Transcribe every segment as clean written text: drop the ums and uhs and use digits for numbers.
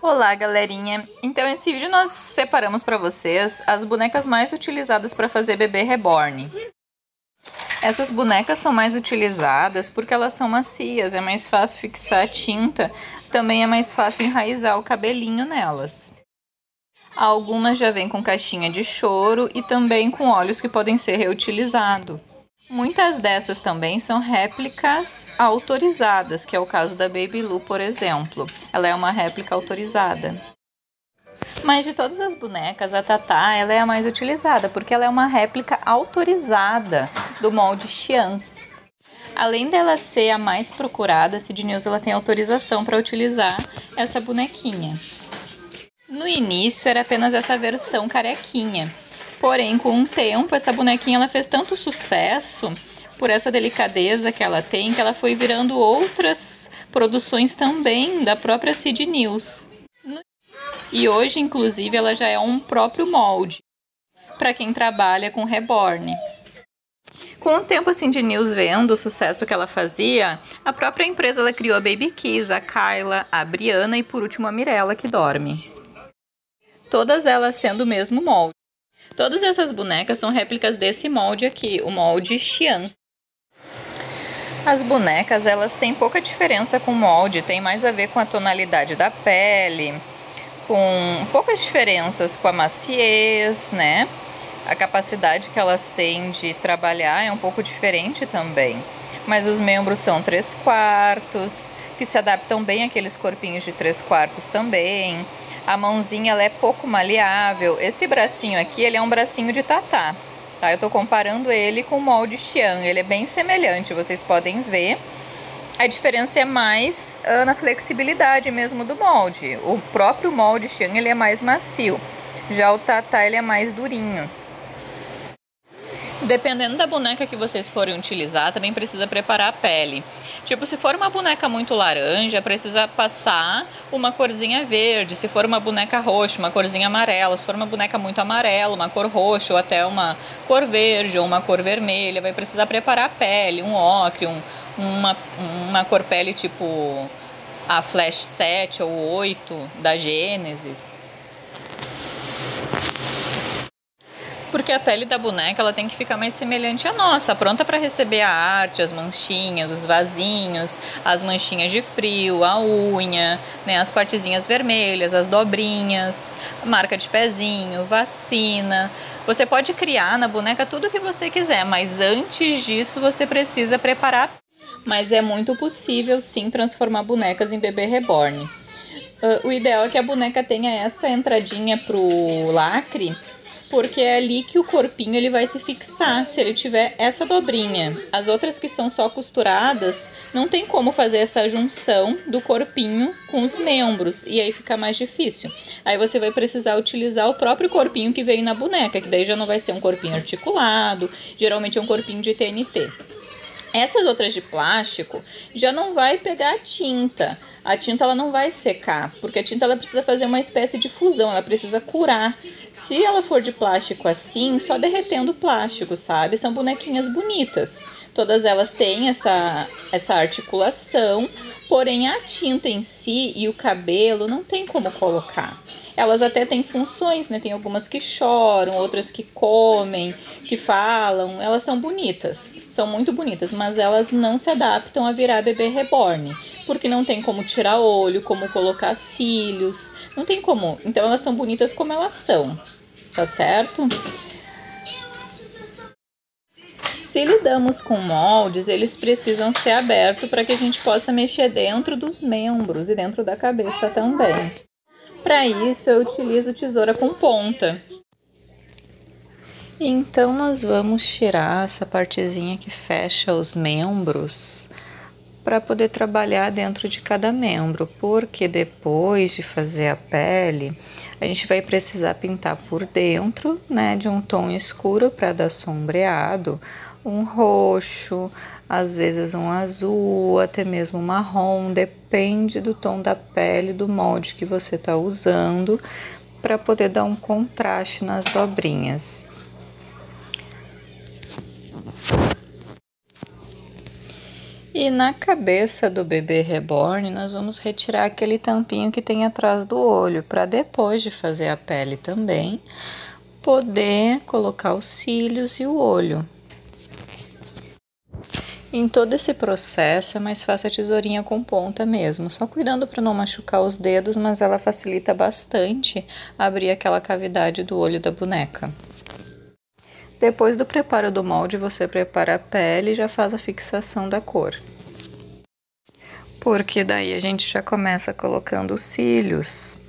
Olá, galerinha! Então, nesse vídeo nós separamos para vocês as bonecas mais utilizadas para fazer bebê reborn. Essas bonecas são mais utilizadas porque elas são macias, é mais fácil fixar a tinta, também é mais fácil enraizar o cabelinho nelas. Algumas já vêm com caixinha de choro e também com óleos que podem ser reutilizados. Muitas dessas também são réplicas autorizadas, que é o caso da Baby Lu, por exemplo. Ela é uma réplica autorizada. Mas de todas as bonecas, a Tatá ela é a mais utilizada, porque ela é uma réplica autorizada do molde Xi'an. Além dela ser a mais procurada, a Cid News ela tem autorização para utilizar essa bonequinha. No início era apenas essa versão carequinha. Porém, com o tempo, essa bonequinha ela fez tanto sucesso por essa delicadeza que ela tem, que ela foi virando outras produções também da própria Cid News. E hoje, inclusive, ela já é um próprio molde para quem trabalha com reborn. Com o tempo, a Cid News vendo o sucesso que ela fazia, a própria empresa ela criou a Baby Kiss, a Kyla, a Briana e, por último, a Mirella, que dorme. Todas elas sendo o mesmo molde. Todas essas bonecas são réplicas desse molde aqui, o molde Xi'an. As bonecas, elas têm pouca diferença com o molde, tem mais a ver com a tonalidade da pele, com poucas diferenças com a maciez, né? A capacidade que elas têm de trabalhar é um pouco diferente também. Mas os membros são 3/4, que se adaptam bem àqueles corpinhos de 3/4 também. A mãozinha ela é pouco maleável. Esse bracinho aqui, ele é um bracinho de Tatá, tá? Eu tô comparando ele com o molde Xi'an. Ele é bem semelhante, vocês podem ver. A diferença é mais na flexibilidade mesmo do molde. O próprio molde Xi'an, ele é mais macio. Já o Tatá, ele é mais durinho. Dependendo da boneca que vocês forem utilizar, também precisa preparar a pele. Tipo, se for uma boneca muito laranja, precisa passar uma corzinha verde. Se for uma boneca roxa, uma corzinha amarela. Se for uma boneca muito amarela, uma cor roxa ou até uma cor verde ou uma cor vermelha. Vai precisar preparar a pele, um ocre, uma cor pele tipo a Flash 7 ou 8 da Gênesis. Porque a pele da boneca ela tem que ficar mais semelhante à nossa, pronta para receber a arte, as manchinhas, os vasinhos, as manchinhas de frio, a unha, né, as partezinhas vermelhas, as dobrinhas, marca de pezinho, vacina. Você pode criar na boneca tudo o que você quiser, mas antes disso você precisa preparar. Mas é muito possível sim transformar bonecas em bebê reborn. O ideal é que a boneca tenha essa entradinha pro lacre, porque é ali que o corpinho ele vai se fixar, se ele tiver essa dobrinha. As outras que são só costuradas, não tem como fazer essa junção do corpinho com os membros, e aí fica mais difícil. Aí você vai precisar utilizar o próprio corpinho que veio na boneca, que daí já não vai ser um corpinho articulado, geralmente é um corpinho de TNT. Essas outras de plástico já não vai pegar a tinta. A tinta ela não vai secar, porque a tinta ela precisa fazer uma espécie de fusão, ela precisa curar. Se ela for de plástico assim, só derretendo o plástico, sabe? São bonequinhas bonitas. Todas elas têm essa articulação, porém a tinta em si e o cabelo não tem como colocar. Elas até têm funções, né? Tem algumas que choram, outras que comem, que falam. Elas são bonitas, são muito bonitas, mas elas não se adaptam a virar bebê reborn, porque não tem como tirar olho, como colocar cílios, não tem como. Então elas são bonitas como elas são, tá certo? Se lidamos com moldes, eles precisam ser abertos para que a gente possa mexer dentro dos membros e dentro da cabeça também. Para isso, eu utilizo tesoura com ponta. Então, nós vamos tirar essa partezinha que fecha os membros para poder trabalhar dentro de cada membro, porque depois de fazer a pele, a gente vai precisar pintar por dentro, né, de um tom escuro para dar sombreado, um roxo, às vezes um azul, até mesmo marrom, depende do tom da pele, do molde que você está usando, para poder dar um contraste nas dobrinhas. E na cabeça do bebê reborn, nós vamos retirar aquele tampinho que tem atrás do olho, para depois de fazer a pele também, poder colocar os cílios e o olho. Em todo esse processo é mais fácil a tesourinha com ponta mesmo, só cuidando para não machucar os dedos, mas ela facilita bastante abrir aquela cavidade do olho da boneca. Depois do preparo do molde, você prepara a pele e já faz a fixação da cor. Porque daí a gente já começa colocando os cílios,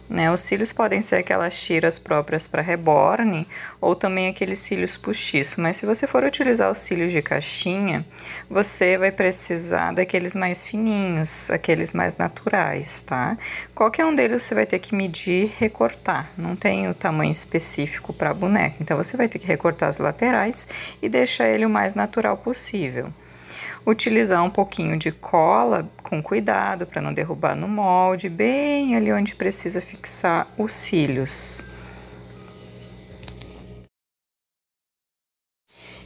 né? Os cílios podem ser aquelas tiras próprias para reborn ou também aqueles cílios postiço, mas se você for utilizar os cílios de caixinha, você vai precisar daqueles mais fininhos, aqueles mais naturais, tá? Qualquer um deles você vai ter que medir e recortar, não tem o tamanho específico para a boneca, então você vai ter que recortar as laterais e deixar ele o mais natural possível. Utilizar um pouquinho de cola com cuidado para não derrubar no molde, bem ali onde precisa fixar os cílios.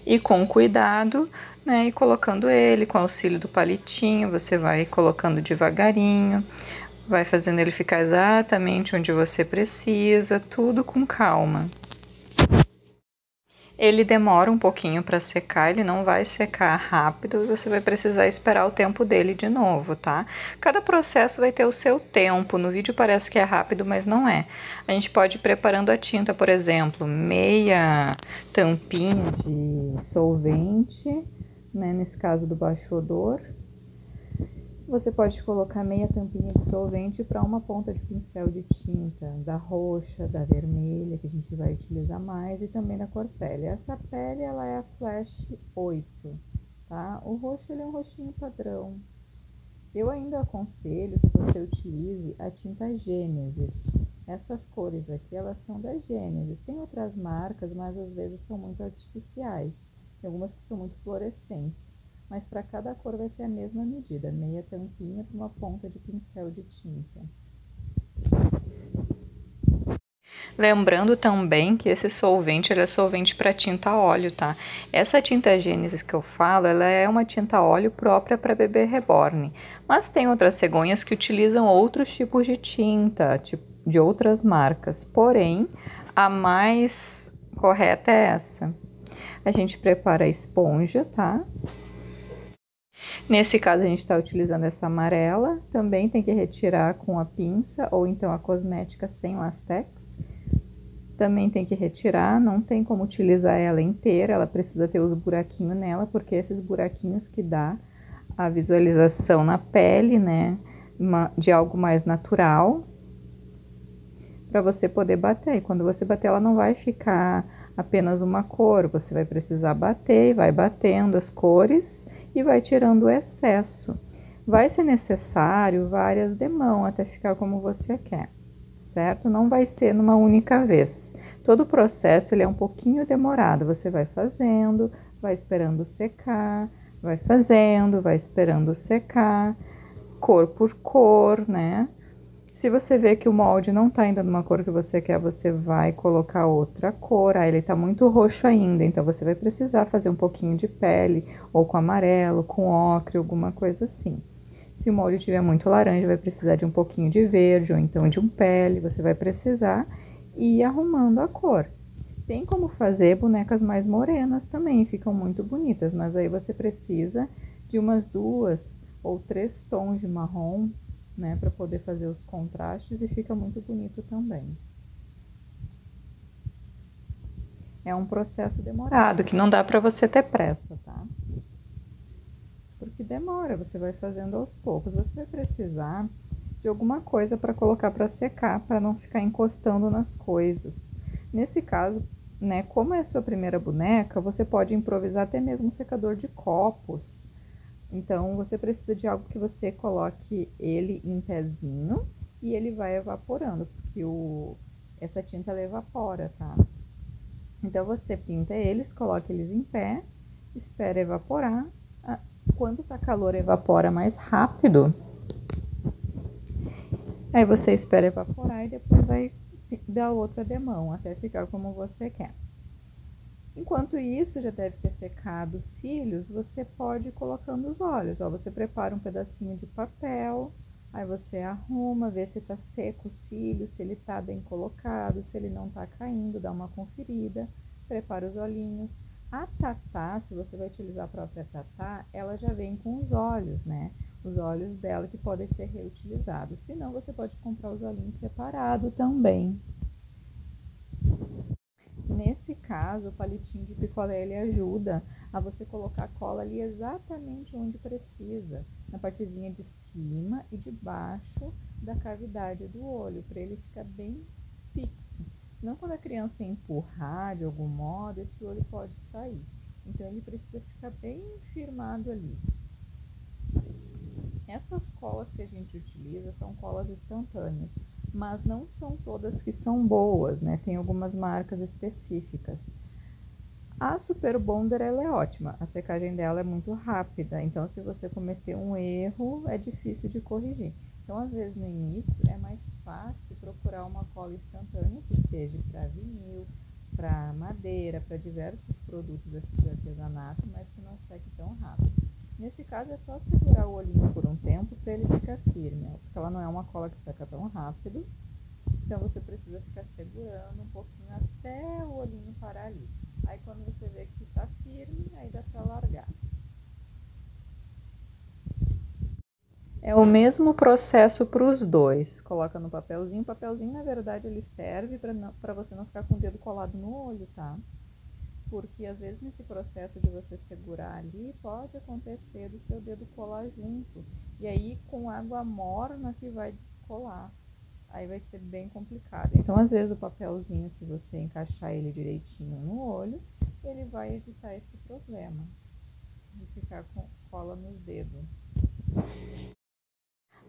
E com cuidado, né, e colocando ele com auxílio do palitinho, você vai colocando devagarinho, vai fazendo ele ficar exatamente onde você precisa, tudo com calma. Ele demora um pouquinho para secar, ele não vai secar rápido e você vai precisar esperar o tempo dele de novo, tá? Cada processo vai ter o seu tempo, no vídeo parece que é rápido, mas não é. A gente pode ir preparando a tinta, por exemplo, meia tampinha de solvente, né, nesse caso do baixo odor. Você pode colocar meia tampinha de solvente para uma ponta de pincel de tinta, da roxa, da vermelha, que a gente vai utilizar mais, e também da cor pele. Essa pele, ela é a Flash 8, tá? O roxo, ele é um roxinho padrão. Eu ainda aconselho que você utilize a tinta Gênesis. Essas cores aqui, elas são da Gênesis. Tem outras marcas, mas às vezes são muito artificiais. Tem algumas que são muito fluorescentes. Mas para cada cor vai ser a mesma medida, meia tampinha para uma ponta de pincel de tinta. Lembrando também que esse solvente, ele é solvente para tinta óleo, tá? Essa tinta Gênesis que eu falo, ela é uma tinta óleo própria para bebê reborn. Mas tem outras cegonhas que utilizam outros tipos de tinta, de outras marcas. Porém, a mais correta é essa. A gente prepara a esponja, tá? Nesse caso, a gente está utilizando essa amarela, também tem que retirar com a pinça ou então a cosmética sem lastex. Também tem que retirar, não tem como utilizar ela inteira, ela precisa ter os buraquinhos nela, porque esses buraquinhos que dá a visualização na pele, né, de algo mais natural, para você poder bater. E quando você bater, ela não vai ficar apenas uma cor, você vai precisar bater e vai batendo as cores e vai tirando o excesso. Vai ser necessário várias demãos até ficar como você quer, certo? Não vai ser numa única vez. Todo o processo ele é um pouquinho demorado. Você vai fazendo, vai esperando secar, vai fazendo, vai esperando secar, cor por cor, né? Se você vê que o molde não tá ainda numa cor que você quer, você vai colocar outra cor. Aí ele tá muito roxo ainda, então você vai precisar fazer um pouquinho de pele, ou com amarelo, com ocre, alguma coisa assim. Se o molde tiver muito laranja, vai precisar de um pouquinho de verde, ou então de um pele, você vai precisar ir arrumando a cor. Tem como fazer bonecas mais morenas também, ficam muito bonitas, mas aí você precisa de umas 2 ou 3 tons de marrom, né, para poder fazer os contrastes e fica muito bonito também. É um processo demorado, que não dá para você ter pressa, tá? Porque demora, você vai fazendo aos poucos. Você vai precisar de alguma coisa para colocar para secar, para não ficar encostando nas coisas. Nesse caso, né, como é a sua primeira boneca, você pode improvisar até mesmo um secador de copos. Então, você precisa de algo que você coloque ele em pezinho e ele vai evaporando, porque essa tinta ela evapora, tá? Então, você pinta eles, coloca eles em pé, espera evaporar. Quando tá calor, evapora mais rápido. Aí você espera evaporar e depois vai dar outra demão, até ficar como você quer. Enquanto isso, já deve ter secado os cílios, você pode ir colocando os olhos. Ó, você prepara um pedacinho de papel, aí você arruma, vê se tá seco o cílio, se ele tá bem colocado, se ele não tá caindo, dá uma conferida, prepara os olhinhos. A tatá, se você vai utilizar a própria tatá, ela já vem com os olhos, né? Os olhos dela que podem ser reutilizados. Se não, você pode comprar os olhinhos separado também. Nesse caso, o palitinho de picolé ele ajuda a você colocar a cola ali exatamente onde precisa, na partezinha de cima e de baixo da cavidade do olho, para ele ficar bem fixo. Senão, quando a criança empurrar de algum modo, esse olho pode sair. Então, ele precisa ficar bem firmado ali. Essas colas que a gente utiliza são colas instantâneas, mas não são todas que são boas, né? Tem algumas marcas específicas. A Super Bonder ela é ótima, a secagem dela é muito rápida, então se você cometer um erro é difícil de corrigir. Então, às vezes no início é mais fácil procurar uma cola instantânea que seja para vinil, para madeira, para diversos produtos assim de artesanato, mas que não seque tão rápido. Nesse caso é só segurar o olhinho por um tempo para ele ficar firme, porque ela não é uma cola que seca tão rápido, então você precisa ficar segurando um pouquinho até o olhinho parar ali. Aí quando você vê que está firme, aí dá para largar. É o mesmo processo para os dois. Coloca no papelzinho. O papelzinho, na verdade, ele serve para você não ficar com o dedo colado no olho, tá? Porque às vezes nesse processo de você segurar ali, pode acontecer do seu dedo colar junto. E aí com água morna que vai descolar. Aí vai ser bem complicado. Então, às vezes o papelzinho, se você encaixar ele direitinho no olho, ele vai evitar esse problema de ficar com cola nos dedos.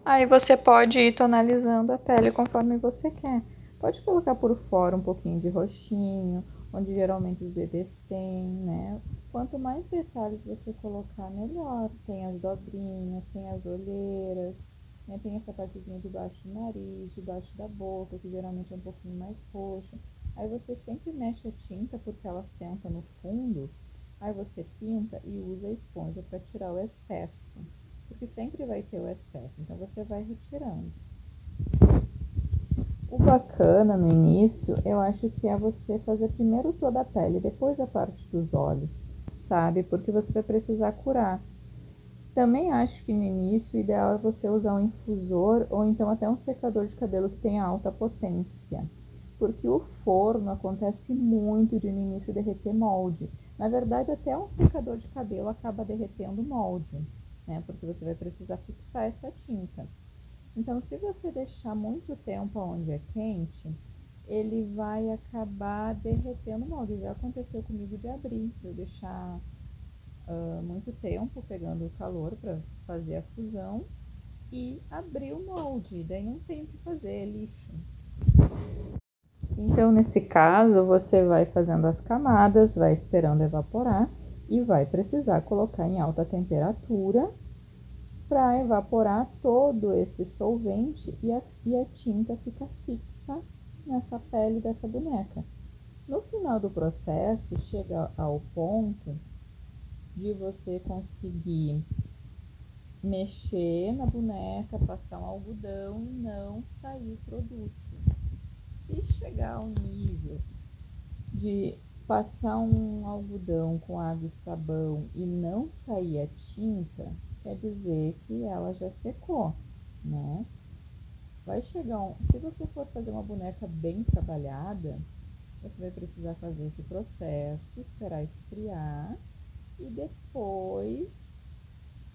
Aí você pode ir tonalizando a pele conforme você quer. Pode colocar por fora um pouquinho de roxinho, onde geralmente os bebês têm, né? Quanto mais detalhes você colocar, melhor. Tem as dobrinhas, tem as olheiras, né? Tem essa partezinha debaixo do nariz, debaixo da boca, que geralmente é um pouquinho mais roxo. Aí você sempre mexe a tinta porque ela senta no fundo. Aí você pinta e usa a esponja para tirar o excesso, porque sempre vai ter o excesso, então você vai retirando. O bacana no início, eu acho que é você fazer primeiro toda a pele, depois a parte dos olhos, sabe? Porque você vai precisar curar. Também acho que no início o ideal é você usar um infusor ou então até um secador de cabelo que tenha alta potência, porque o forno acontece muito de no início derreter molde. Na verdade, até um secador de cabelo acaba derretendo molde, né? Porque você vai precisar fixar essa tinta. Então, se você deixar muito tempo onde é quente, ele vai acabar derretendo molde. Já aconteceu comigo de abrir, eu deixar muito tempo pegando o calor para fazer a fusão e abrir o molde, daí não tem o que fazer, é lixo. Então, nesse caso, você vai fazendo as camadas, vai esperando evaporar e vai precisar colocar em alta temperatura para evaporar todo esse solvente e a tinta fica fixa nessa pele dessa boneca. No final do processo, chega ao ponto de você conseguir mexer na boneca, passar um algodão e não sair o produto. Se chegar ao nível de passar um algodão com água e sabão e não sair a tinta, quer dizer que ela já secou, né? Vai chegar se você for fazer uma boneca bem trabalhada, você vai precisar fazer esse processo, esperar esfriar e depois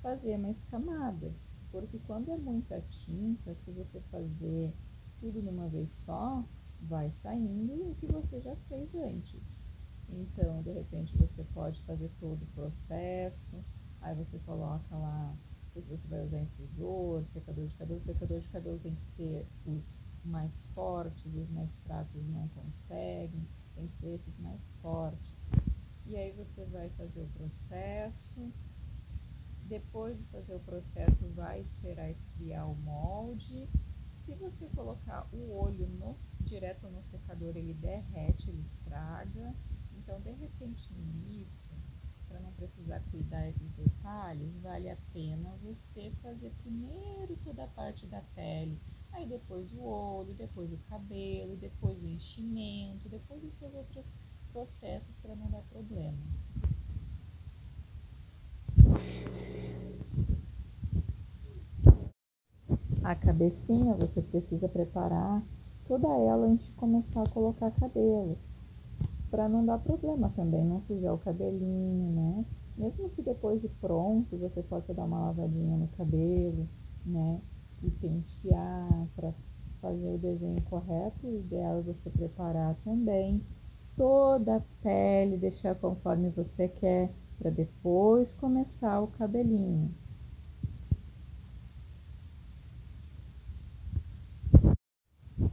fazer mais camadas, porque quando é muita tinta, se você fazer tudo de uma vez só, vai saindo o que você já fez antes. Então, de repente, você pode fazer todo o processo, aí você coloca lá, se você vai usar infusor, secador de cabelo. O secador de cabelo tem que ser os mais fortes, os mais fracos não conseguem, tem que ser esses mais fortes. E aí você vai fazer o processo. Depois de fazer o processo, vai esperar esfriar o molde. Se você colocar o olho direto no secador, ele derrete, ele estraga. Então, de repente, no início, para não precisar cuidar esses detalhes, vale a pena você fazer primeiro toda a parte da pele, aí depois o olho, depois o cabelo, depois o enchimento, depois os seus outros processos para não dar problema. A cabecinha você precisa preparar toda ela antes de começar a colocar cabelo, para não dar problema também, não sujar o cabelinho, né? Mesmo que depois de pronto você possa dar uma lavadinha no cabelo, né? E pentear para fazer o desenho correto, o ideal é você preparar também toda a pele, deixar conforme você quer, para depois começar o cabelinho.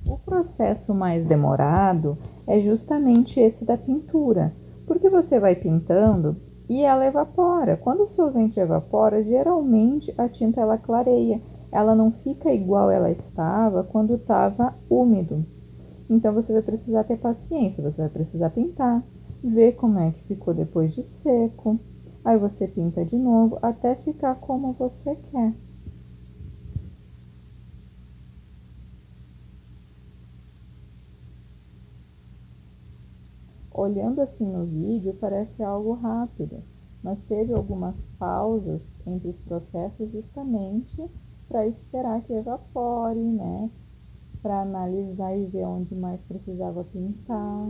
O processo mais demorado é justamente esse da pintura, porque você vai pintando e ela evapora. Quando o solvente evapora, geralmente a tinta ela clareia, ela não fica igual ela estava quando estava úmido. Então você vai precisar ter paciência, você vai precisar pintar, ver como é que ficou depois de seco. Aí você pinta de novo até ficar como você quer. Olhando assim no vídeo, parece algo rápido, mas teve algumas pausas entre os processos justamente para esperar que evapore, né? Para analisar e ver onde mais precisava pintar.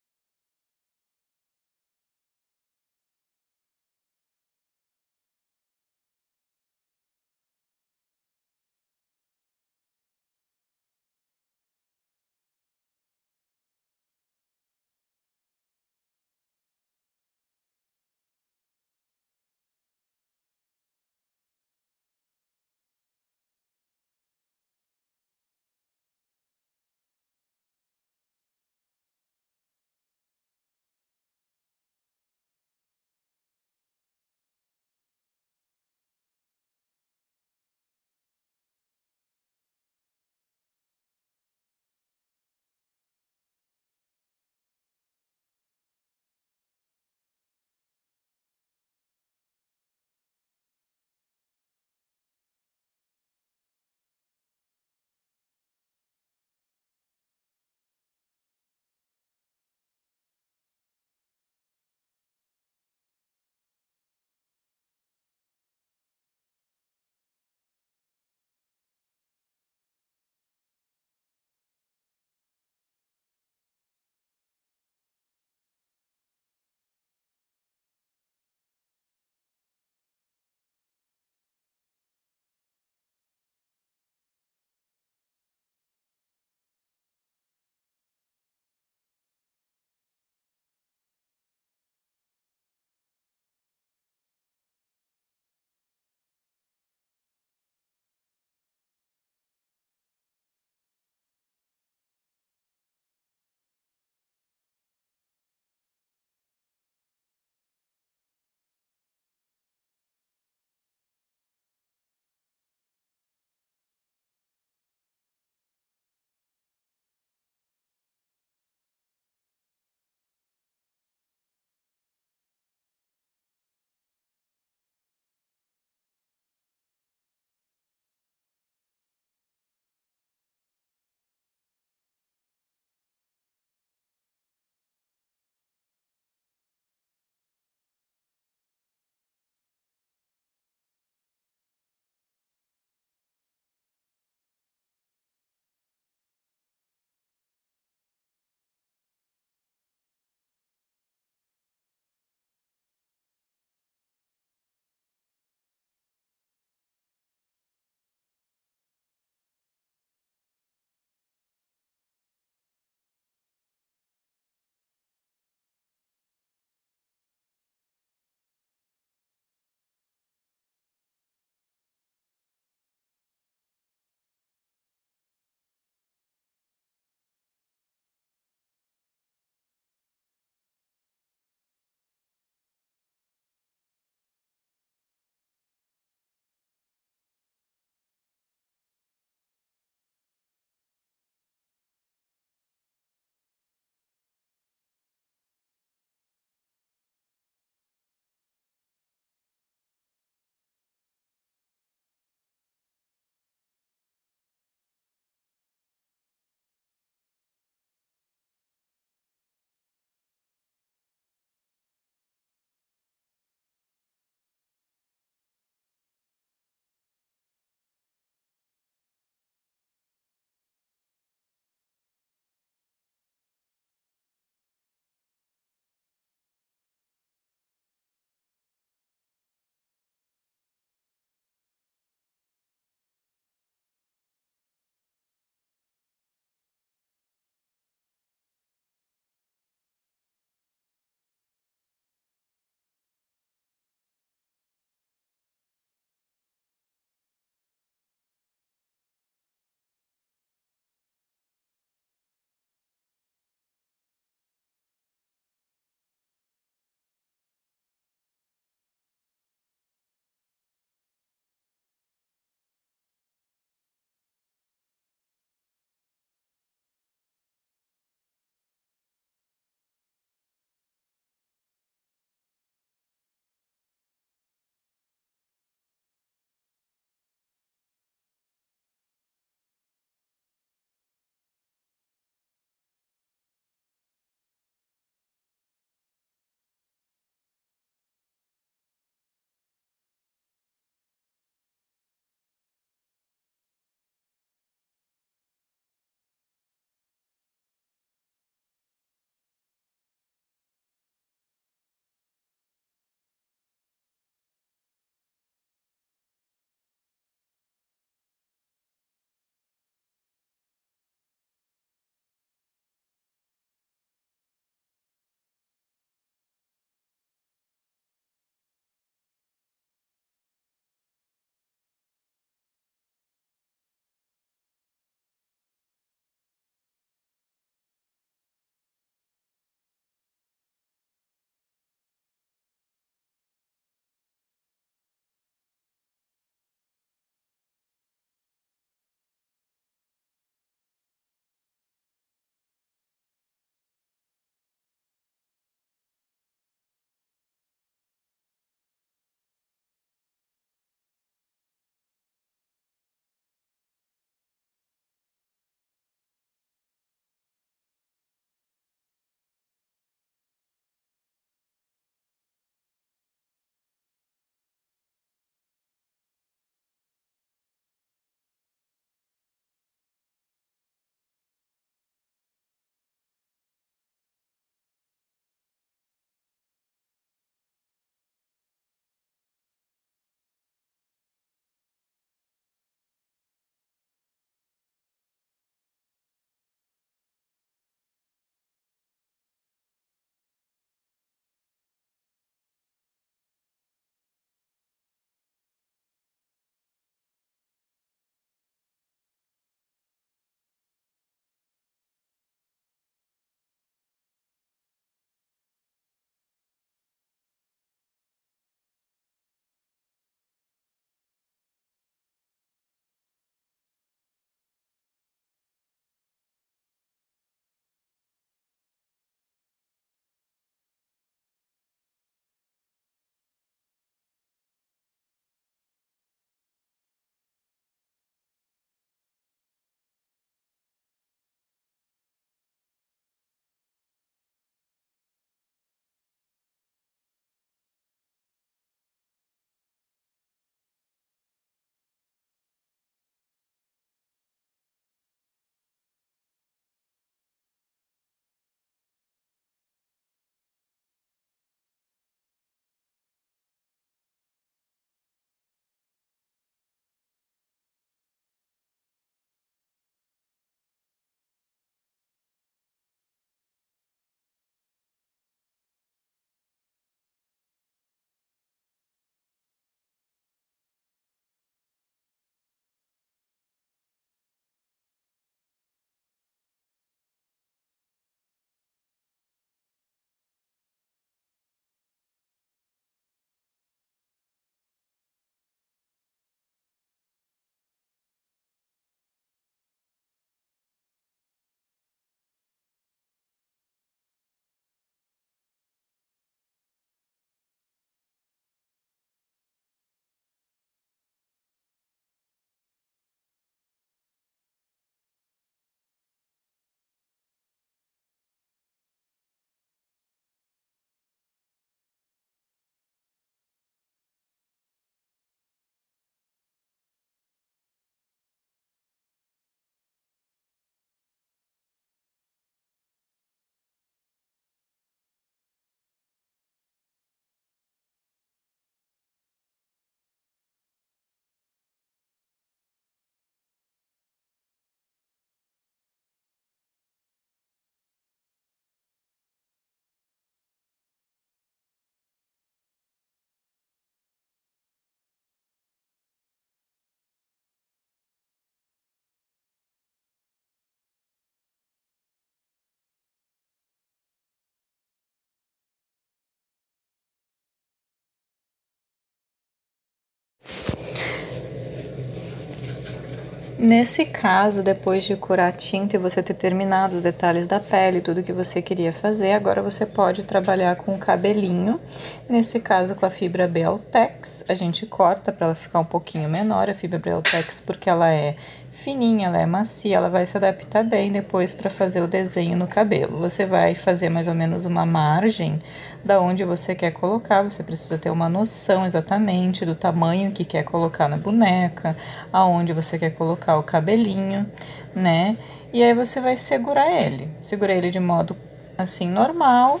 Nesse caso, depois de curar a tinta e você ter terminado os detalhes da pele, tudo que você queria fazer, agora você pode trabalhar com o cabelinho. Nesse caso, com a fibra Beltex, a gente corta para ela ficar um pouquinho menor, a fibra Beltex, porque ela é fininha, ela é macia, ela vai se adaptar bem depois para fazer o desenho no cabelo. Você vai fazer mais ou menos uma margem da onde você quer colocar, você precisa ter uma noção exatamente do tamanho que quer colocar na boneca, aonde você quer colocar o cabelinho, né? E aí você vai segurar ele de modo assim normal.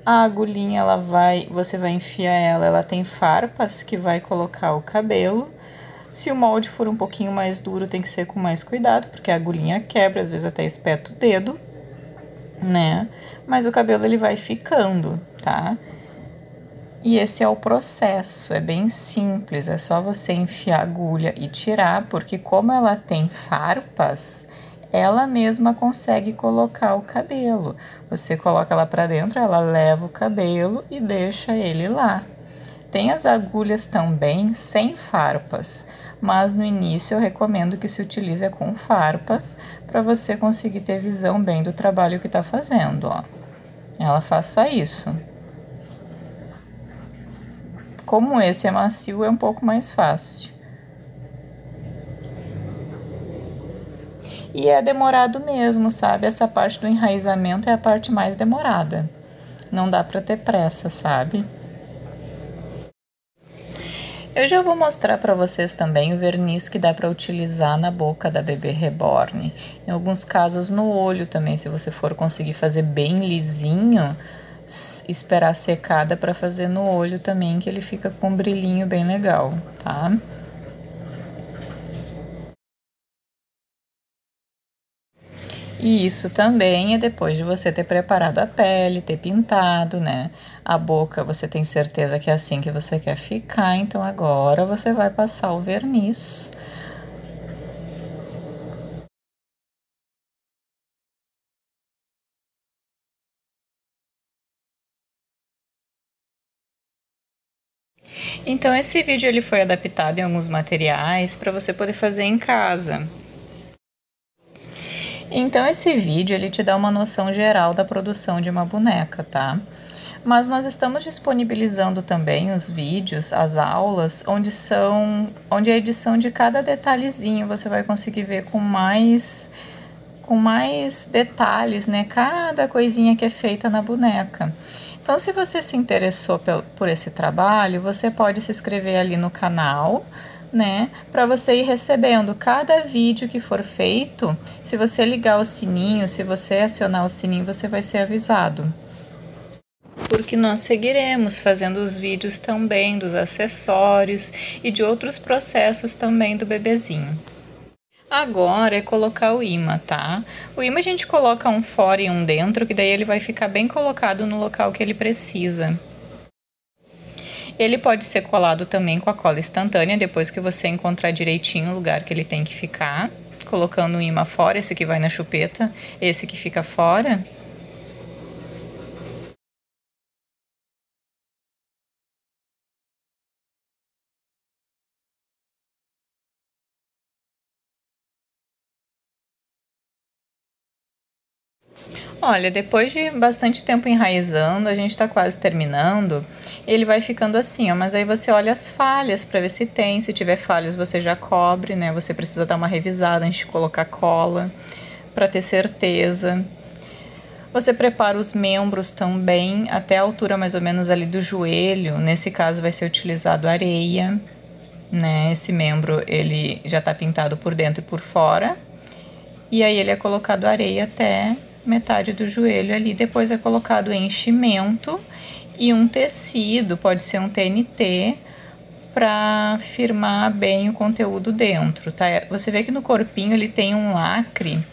A agulhinha você vai enfiar ela tem farpas que vai colocar o cabelo. Se o molde for um pouquinho mais duro, tem que ser com mais cuidado, porque a agulhinha quebra, às vezes até espeta o dedo, né? Mas o cabelo ele vai ficando, tá? E esse é o processo, é bem simples, é só você enfiar a agulha e tirar, porque como ela tem farpas, ela mesma consegue colocar o cabelo. Você coloca ela para dentro, ela leva o cabelo e deixa ele lá. Tem as agulhas também sem farpas, mas no início eu recomendo que se utilize com farpas para você conseguir ter visão bem do trabalho que está fazendo, ó. Ela faz só isso. Como esse é macio, é um pouco mais fácil. E é demorado mesmo, sabe? Essa parte do enraizamento é a parte mais demorada. Não dá para ter pressa, sabe? Eu já vou mostrar para vocês também o verniz que dá para utilizar na boca da bebê reborn. Em alguns casos no olho também, se você for conseguir fazer bem lisinho, esperar secada para fazer no olho também, que ele fica com um brilhinho bem legal, tá? E isso também é depois de você ter preparado a pele, ter pintado, né? A boca, você tem certeza que é assim que você quer ficar, então agora você vai passar o verniz. Então esse vídeo ele foi adaptado em alguns materiais para você poder fazer em casa. Então esse vídeo ele te dá uma noção geral da produção de uma boneca, tá? Mas nós estamos disponibilizando também os vídeos, as aulas, onde a edição de cada detalhezinho você vai conseguir ver com mais detalhes, né? Cada coisinha que é feita na boneca. Então, se você se interessou por esse trabalho, você pode se inscrever ali no canal, né? Para você ir recebendo cada vídeo que for feito. Se você ligar o sininho, se você acionar o sininho, você vai ser avisado. Porque nós seguiremos fazendo os vídeos também dos acessórios e de outros processos também do bebezinho. Agora é colocar o imã, tá? O imã a gente coloca um fora e um dentro, que daí ele vai ficar bem colocado no local que ele precisa. Ele pode ser colado também com a cola instantânea, depois que você encontrar direitinho o lugar que ele tem que ficar. Colocando o imã fora, esse que vai na chupeta, esse que fica fora. Olha, depois de bastante tempo enraizando, a gente tá quase terminando, ele vai ficando assim, ó, mas aí você olha as falhas para ver se tem, se tiver falhas você já cobre, né? Você precisa dar uma revisada antes de colocar cola, para ter certeza. Você prepara os membros também, até a altura mais ou menos ali do joelho, nesse caso vai ser utilizado areia, né? Esse membro, ele já tá pintado por dentro e por fora, e aí ele é colocado areia até metade do joelho ali, depois é colocado enchimento e um tecido, pode ser um TNT, para firmar bem o conteúdo dentro, tá? Você vê que no corpinho ele tem um lacre,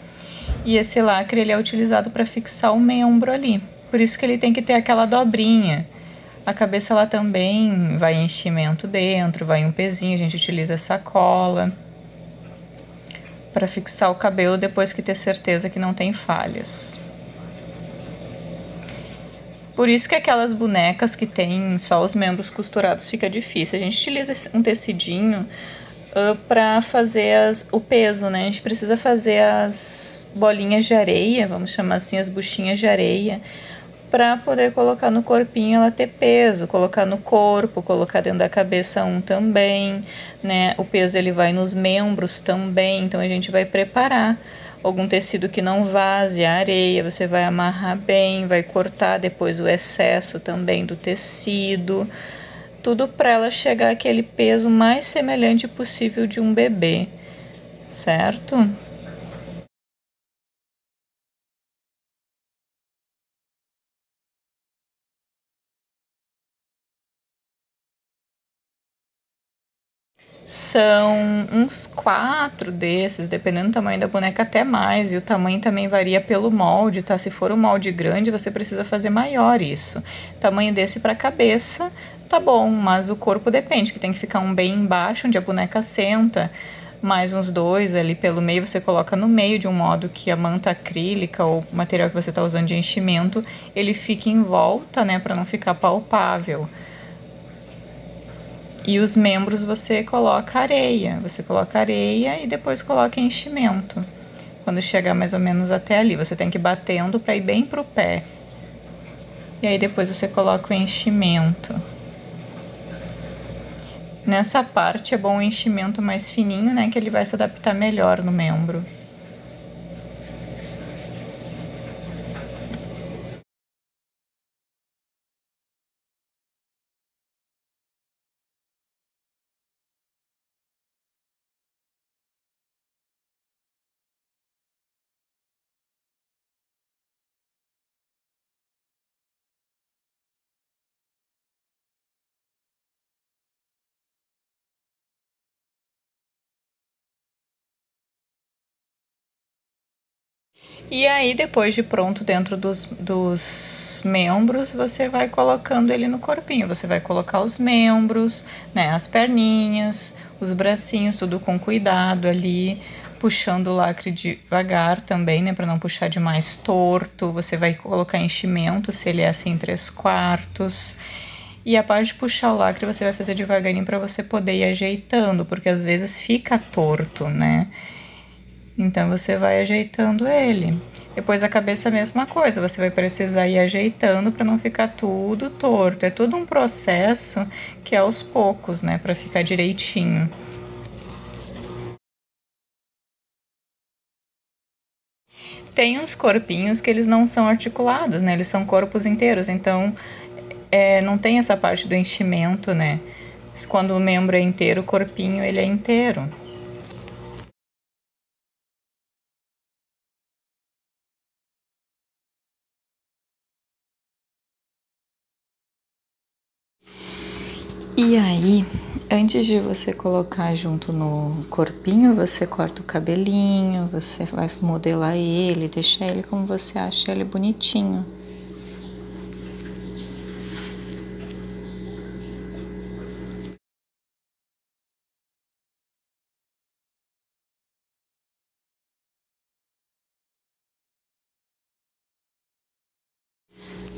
e esse lacre ele é utilizado para fixar o membro ali, por isso que ele tem que ter aquela dobrinha. A cabeça ela também vai enchimento dentro, vai um pezinho, a gente utiliza essa cola para fixar o cabelo depois que ter certeza que não tem falhas. Por isso que aquelas bonecas que tem só os membros costurados fica difícil. A gente utiliza um tecidinho para fazer o peso, né? A gente precisa fazer as bolinhas de areia, vamos chamar assim, as buchinhas de areia, para poder colocar no corpinho, ela ter peso, colocar no corpo, colocar dentro da cabeça também, né? O peso ele vai nos membros também, então a gente vai preparar algum tecido que não vaze a areia, você vai amarrar bem, vai cortar depois o excesso também do tecido, tudo para ela chegar àquele peso mais semelhante possível de um bebê, certo? São uns 4 desses, dependendo do tamanho da boneca, até mais. E o tamanho também varia pelo molde, tá? Se for um molde grande, você precisa fazer maior isso. Tamanho desse para cabeça, tá bom, mas o corpo depende, que tem que ficar um bem embaixo, onde a boneca senta. Mais uns 2 ali pelo meio, você coloca no meio de um modo que a manta acrílica ou o material que você está usando de enchimento, ele fique em volta, né, para não ficar palpável. E os membros você coloca areia e depois coloca enchimento. Quando chegar mais ou menos até ali, você tem que ir batendo para ir bem pro pé. E aí depois você coloca o enchimento. Nessa parte é bom o enchimento mais fininho, né, que ele vai se adaptar melhor no membro. E aí, depois de pronto dentro dos membros, você vai colocando ele no corpinho. Você vai colocar os membros, né, as perninhas, os bracinhos, tudo com cuidado ali, puxando o lacre devagar também, né, para não puxar demais torto. Você vai colocar enchimento, se ele é assim 3/4. E a parte de puxar o lacre você vai fazer devagarinho para você poder ir ajeitando, porque às vezes fica torto, né? Então você vai ajeitando ele. Depois a cabeça a mesma coisa, você vai precisar ir ajeitando para não ficar tudo torto. É todo um processo que é aos poucos, né, para ficar direitinho. Tem uns corpinhos que eles não são articulados, né? Eles são corpos inteiros, então não tem essa parte do enchimento, né? Quando o membro é inteiro, o corpinho ele é inteiro. E aí, antes de você colocar junto no corpinho, você corta o cabelinho, você vai modelar ele, deixar ele como você acha ele bonitinho.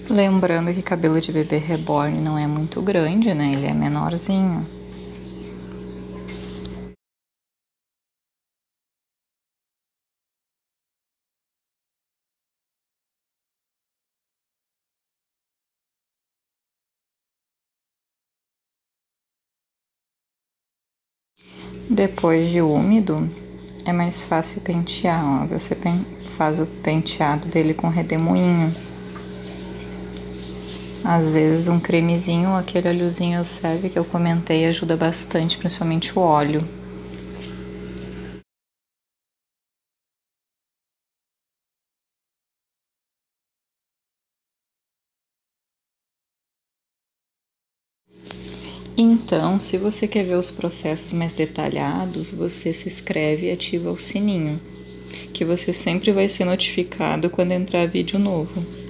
Lembrando que cabelo de bebê reborn não é muito grande, né? Ele é menorzinho. Depois de úmido, é mais fácil pentear, ó. Você faz o penteado dele com redemoinho. Às vezes um cremezinho ou aquele óleozinho Elseve que eu comentei ajuda bastante, principalmente o óleo. Então, se você quer ver os processos mais detalhados, você se inscreve e ativa o sininho, que você sempre vai ser notificado quando entrar vídeo novo.